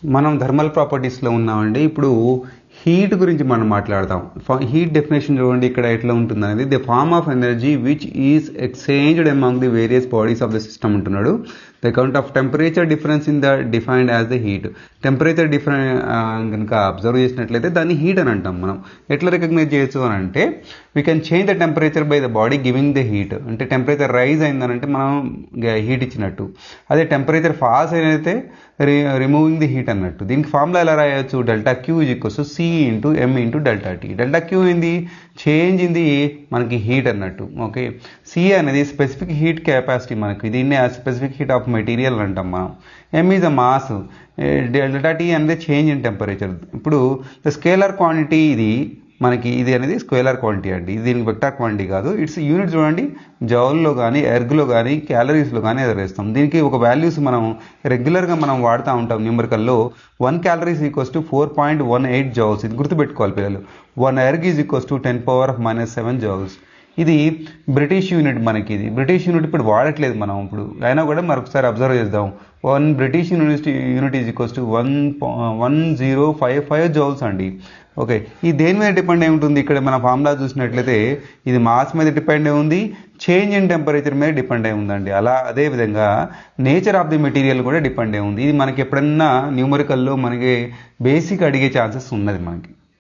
మనం థర్మల్ ప్రాపర్టీస్లో ఉన్నామండి. ఇప్పుడు హీట్ గురించి మనం మాట్లాడతాం. హీట్ డెఫినేషన్ చూడండి ఇక్కడ ఎట్లా ఉంటుంది అనేది. The form of energy which is exchanged among the various bodies of the system ఉంటున్నాడు. The count of temperature difference in the defined as the heat. Temperature difference కనుక అబ్జర్వ్ చేసినట్లయితే దాన్ని హీట్ అని అంటాం. మనం ఎట్లా రికగ్నైజ్ చేయొచ్చు అని అంటే, we can change the temperature by the body giving the heat. అంటే టెంపరేచర్ రైజ్ అయిందనంటే మనం హీట్ ఇచ్చినట్టు. అదే టెంపరేచర్ ఫాల్స్ అయితే రిమూవింగ్ ది హీట్ అన్నట్టు. దీనికి ఫార్ములా ఎలా రాయొచ్చు? Delta Q is equals C into M into delta T. Delta Q ఏంది? చేంజ్ ఇన్ ది మనకి హీట్ అన్నట్టు. ఓకే, సి అనేది స్పెసిఫిక్ హీట్ కెపాసిటీ, మనకి దీన్ని స్పెసిఫిక్ హీట్ ఆఫ్ మెటీరియల్ అంటాం మనం. M is a mass, delta T అనేది change in temperature. ఇప్పుడు ద స్కేలర్ క్వాంటిటీ ఇది అనేది స్కేలర్ క్వాంటిటీ అండి. ఇది దీనికి వెక్టార్ క్వాంటిటీ కాదు. ఇట్స్ యూనిట్ చూడండి, జౌల్లో కానీ ఎర్గ్లో కానీ క్యాలరీస్లో కానీ ఎదురేస్తాం. దీనికి ఒక వాల్యూస్ మనం రెగ్యులర్గా మనం వాడుతూ ఉంటాం న్యూమరికల్లో. 1 calories ఈక్వల్స్ టు 4.18 జౌల్స్. ఇది గుర్తుపెట్టుకోవాలి పిల్లలు. 1 erg is equals to 10⁻⁻7 joules. ఇది బ్రిటిష్ యూనిట్. మనకి ఇది బ్రిటిష్ యూనిట్ ఇప్పుడు వాడట్లేదు మనం ఇప్పుడు, అయినా కూడా మరొకసారి అబ్జర్వ్ చేద్దాం. 1 British unit is equals to 1055 joules అండి. ఓకే, ఈ దేని మీద డిపెండ్ అయి ఉంటుంది? ఇక్కడ మన ఫార్ములా చూసినట్లయితే ఇది మాస్ మీద డిపెండ్ అయి ఉంది, చేంజ్ ఇన్ టెంపరేచర్ మీద డిపెండ్ అయి ఉందండి. అదేవిధంగా నేచర్ ఆఫ్ ది మెటీరియల్ కూడా డిపెండ్ అయి ఉంది. ఇది మనకి ఎప్పుడన్నా న్యూమరికల్లో మనకి బేసిక్ అడిగే ఛాన్సెస్ ఉన్నది మనకి.